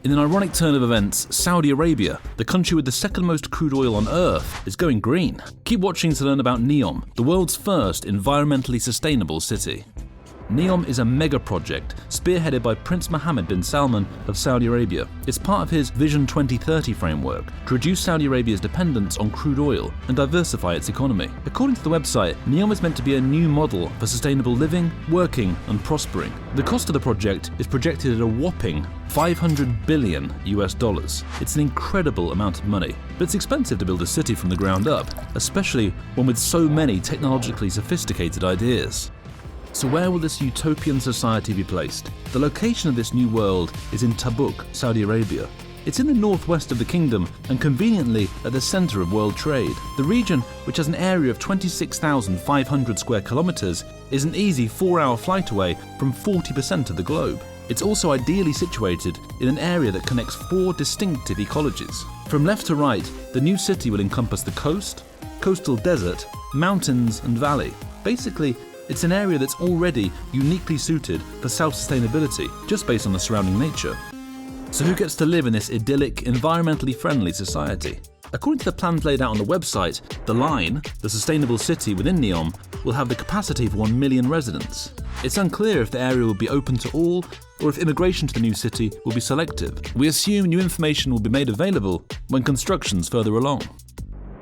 In an ironic turn of events, Saudi Arabia, the country with the second most crude oil on Earth, is going green. Keep watching to learn about Neom, the world's first environmentally sustainable city. Neom is a mega project spearheaded by Prince Mohammed bin Salman of Saudi Arabia. It's part of his Vision 2030 framework to reduce Saudi Arabia's dependence on crude oil and diversify its economy. According to the website, Neom is meant to be a new model for sustainable living, working and prospering. The cost of the project is projected at a whopping $500 billion US. It's an incredible amount of money, but it's expensive to build a city from the ground up, especially one with so many technologically sophisticated ideas. So where will this utopian society be placed? The location of this new world is in Tabuk, Saudi Arabia. It's in the northwest of the kingdom and conveniently at the center of world trade. The region, which has an area of 26,500 square kilometers, is an easy 4-hour flight away from 40% of the globe. It's also ideally situated in an area that connects 4 distinctive ecologies. From left to right, the new city will encompass the coast, coastal desert, mountains and valley. Basically, it's an area that's already uniquely suited for self-sustainability, just based on the surrounding nature. So who gets to live in this idyllic, environmentally friendly society? According to the plans laid out on the website, the Line, the sustainable city within Neom, will have the capacity for 1 million residents. It's unclear if the area will be open to all, or if immigration to the new city will be selective. We assume new information will be made available when construction's further along.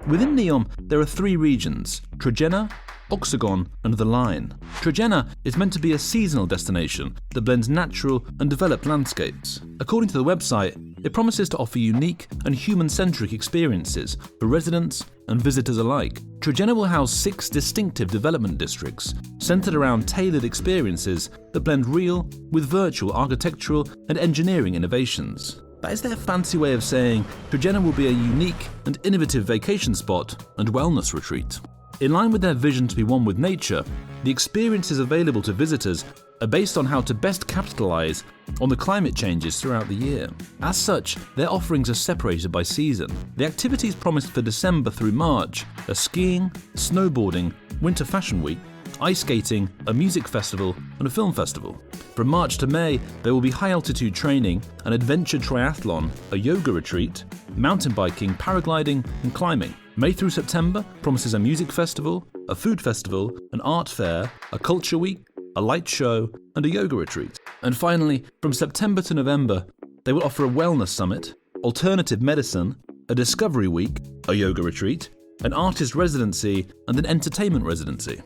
Within Neom, there are 3 regions: Regena, Oxagon and the Line. Regena is meant to be a seasonal destination that blends natural and developed landscapes. According to the website, it promises to offer unique and human-centric experiences for residents and visitors alike. Regena will house 6 distinctive development districts centered around tailored experiences that blend real with virtual architectural and engineering innovations. That is their fancy way of saying Regena will be a unique and innovative vacation spot and wellness retreat. In line with their vision to be one with nature, the experiences available to visitors are based on how to best capitalize on the climate changes throughout the year. As such, their offerings are separated by season. The activities promised for December through March are skiing, snowboarding, winter fashion week, ice skating, a music festival, and a film festival. From March to May, there will be high-altitude training, an adventure triathlon, a yoga retreat, mountain biking, paragliding, and climbing. May through September promises a music festival, a food festival, an art fair, a culture week, a light show, and a yoga retreat. And finally, from September to November, they will offer a wellness summit, alternative medicine, a discovery week, a yoga retreat, an artist residency, and an entertainment residency.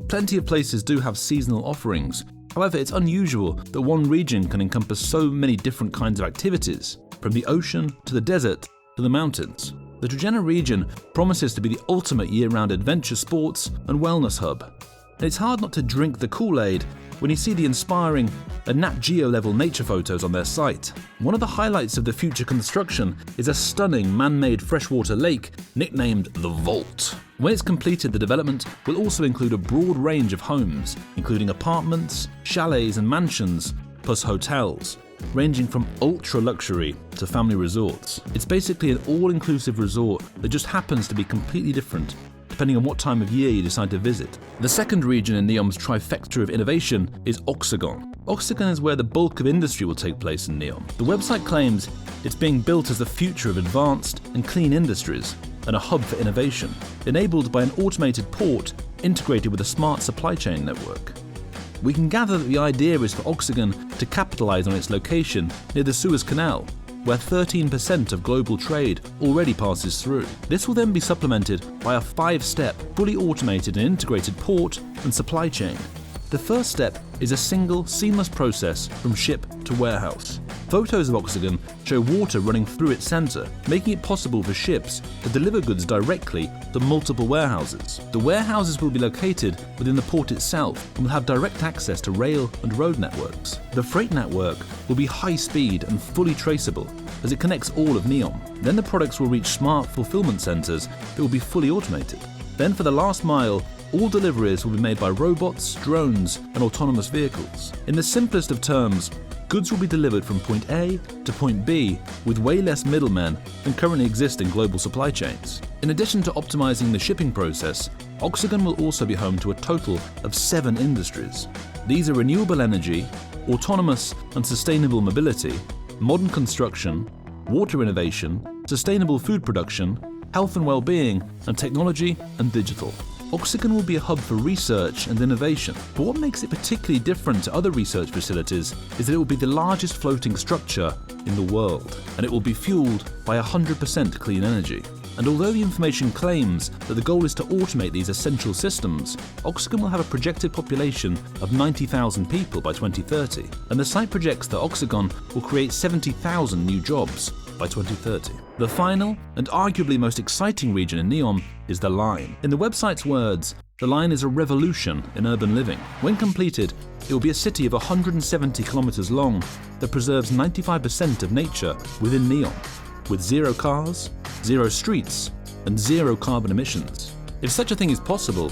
Plenty of places do have seasonal offerings. However, it's unusual that one region can encompass so many different kinds of activities, from the ocean to the desert to the mountains. The Regena region promises to be the ultimate year-round adventure sports and wellness hub. And it's hard not to drink the Kool-Aid when you see the inspiring and Nat Geo-level nature photos on their site. One of the highlights of the future construction is a stunning man-made freshwater lake nicknamed the Vault. When it's completed, the development will also include a broad range of homes, including apartments, chalets and mansions, plus hotels, ranging from ultra-luxury to family resorts. It's basically an all-inclusive resort that just happens to be completely different depending on what time of year you decide to visit. The second region in Neom's trifecta of innovation is Oxagon. Oxagon is where the bulk of industry will take place in Neom. The website claims it's being built as the future of advanced and clean industries and a hub for innovation, enabled by an automated port integrated with a smart supply chain network. We can gather that the idea is for Oxagon to capitalize on its location near the Suez Canal, where 13% of global trade already passes through. This will then be supplemented by a 5-step, fully automated and integrated port and supply chain. The first step is a single, seamless process from ship to warehouse. Photos of Oxagon show water running through its center, making it possible for ships to deliver goods directly to multiple warehouses. The warehouses will be located within the port itself and will have direct access to rail and road networks. The freight network will be high speed and fully traceable as it connects all of Neom. Then the products will reach smart fulfillment centers that will be fully automated. Then for the last mile, all deliveries will be made by robots, drones, and autonomous vehicles. In the simplest of terms, goods will be delivered from point A to point B with way less middlemen than currently exist in global supply chains. In addition to optimizing the shipping process, Oxagon will also be home to a total of 7 industries. These are renewable energy, autonomous and sustainable mobility, modern construction, water innovation, sustainable food production, health and well-being, and technology and digital. Oxygen will be a hub for research and innovation, but what makes it particularly different to other research facilities is that it will be the largest floating structure in the world, and it will be fueled by 100% clean energy. And although the information claims that the goal is to automate these essential systems, Oxygen will have a projected population of 90,000 people by 2030, and the site projects that Oxygen will create 70,000 new jobs by 2030. The final, and arguably most exciting region in Neom is the Line. In the website's words, the Line is a revolution in urban living. When completed, it will be a city of 170 kilometers long that preserves 95% of nature within Neom, with zero cars, zero streets, and zero carbon emissions. If such a thing is possible,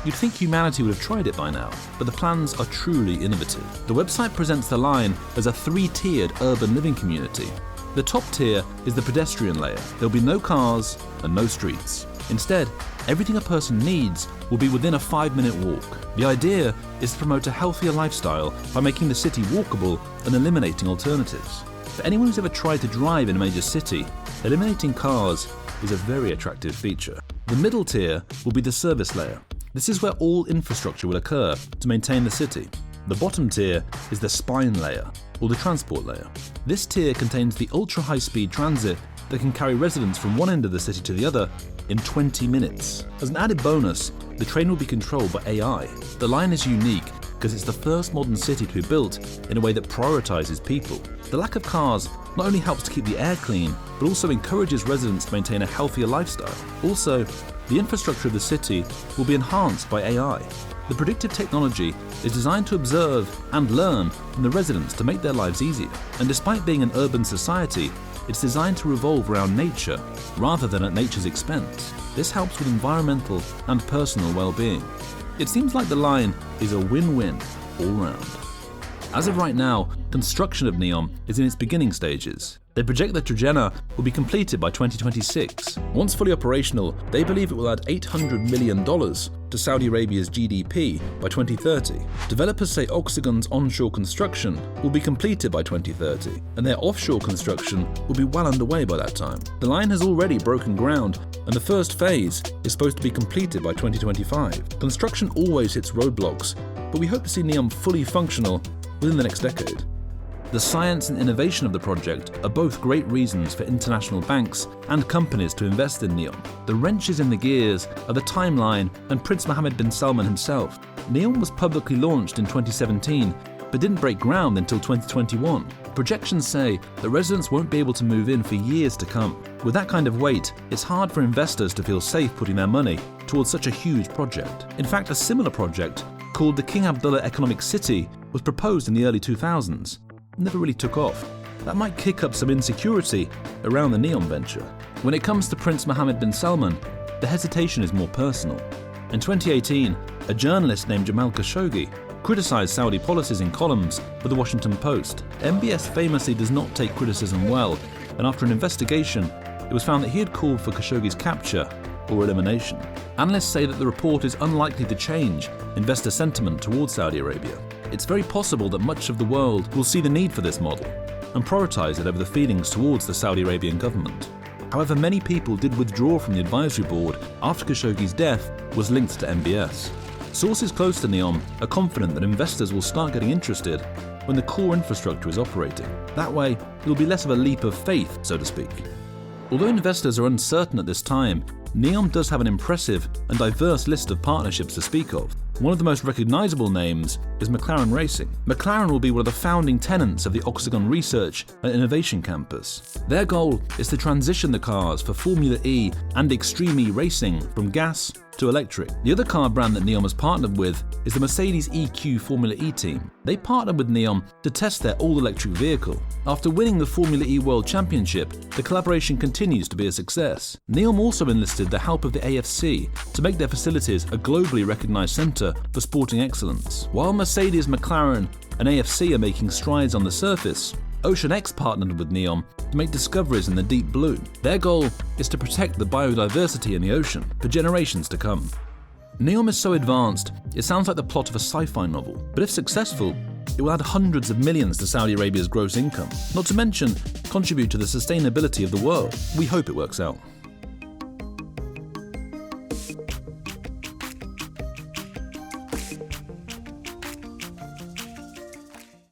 you'd think humanity would have tried it by now, but the plans are truly innovative. The website presents the Line as a three-tiered urban living community. The top tier is the pedestrian layer. There'll be no cars and no streets. Instead, everything a person needs will be within a 5-minute walk. The idea is to promote a healthier lifestyle by making the city walkable and eliminating alternatives. For anyone who's ever tried to drive in a major city, eliminating cars is a very attractive feature. The middle tier will be the service layer. This is where all infrastructure will occur to maintain the city. The bottom tier is the spine layer, or the transport layer. This tier contains the ultra-high-speed transit that can carry residents from one end of the city to the other in 20 minutes. As an added bonus, the train will be controlled by AI. The Line is unique because it's the first modern city to be built in a way that prioritizes people. The lack of cars not only helps to keep the air clean, but also encourages residents to maintain a healthier lifestyle. Also, the infrastructure of the city will be enhanced by AI. The predictive technology is designed to observe and learn from the residents to make their lives easier. And despite being an urban society, it's designed to revolve around nature rather than at nature's expense. This helps with environmental and personal well-being. It seems like the Line is a win-win all round. As of right now, construction of Neom is in its beginning stages. They project that Regena will be completed by 2026. Once fully operational, they believe it will add $800 million to Saudi Arabia's GDP by 2030. Developers say Oxygen's onshore construction will be completed by 2030, and their offshore construction will be well underway by that time. The Line has already broken ground, and the first phase is supposed to be completed by 2025. Construction always hits roadblocks, but we hope to see Neom fully functional within the next decade. The science and innovation of the project are both great reasons for international banks and companies to invest in Neom. The wrenches in the gears are the timeline and Prince Mohammed bin Salman himself. Neom was publicly launched in 2017, but didn't break ground until 2021. Projections say that residents won't be able to move in for years to come. With that kind of wait, it's hard for investors to feel safe putting their money towards such a huge project. In fact, a similar project, called the King Abdullah Economic City, was proposed in the early 2000s. Never really took off. That might kick up some insecurity around the Neom venture. When it comes to Prince Mohammed bin Salman, the hesitation is more personal. In 2018, a journalist named Jamal Khashoggi criticized Saudi policies in columns for the Washington Post. MBS famously does not take criticism well, and after an investigation, it was found that he had called for Khashoggi's capture or elimination. Analysts say that the report is unlikely to change investor sentiment towards Saudi Arabia. It's very possible that much of the world will see the need for this model and prioritize it over the feelings towards the Saudi Arabian government. However, many people did withdraw from the advisory board after Khashoggi's death was linked to MBS. Sources close to Neom are confident that investors will start getting interested when the core infrastructure is operating. That way, it will be less of a leap of faith, so to speak. Although investors are uncertain at this time, Neom does have an impressive and diverse list of partnerships to speak of. One of the most recognizable names is McLaren Racing. McLaren will be one of the founding tenants of the Oxygen Research and Innovation Campus. Their goal is to transition the cars for Formula E and Extreme E racing from gas to electric. The other car brand that Neom has partnered with is the Mercedes EQ Formula E team. They partnered with Neom to test their all-electric vehicle. After winning the Formula E World Championship, the collaboration continues to be a success. Neom also enlisted the help of the AFC to make their facilities a globally recognized center for sporting excellence. While Mercedes, McLaren, and AFC are making strides on the surface, OceanX partnered with Neom to make discoveries in the deep blue. Their goal is to protect the biodiversity in the ocean for generations to come. Neom is so advanced, it sounds like the plot of a sci-fi novel, but if successful, It will add hundreds of millions to Saudi Arabia's gross income, not to mention contribute to the sustainability of the world. We hope it works out.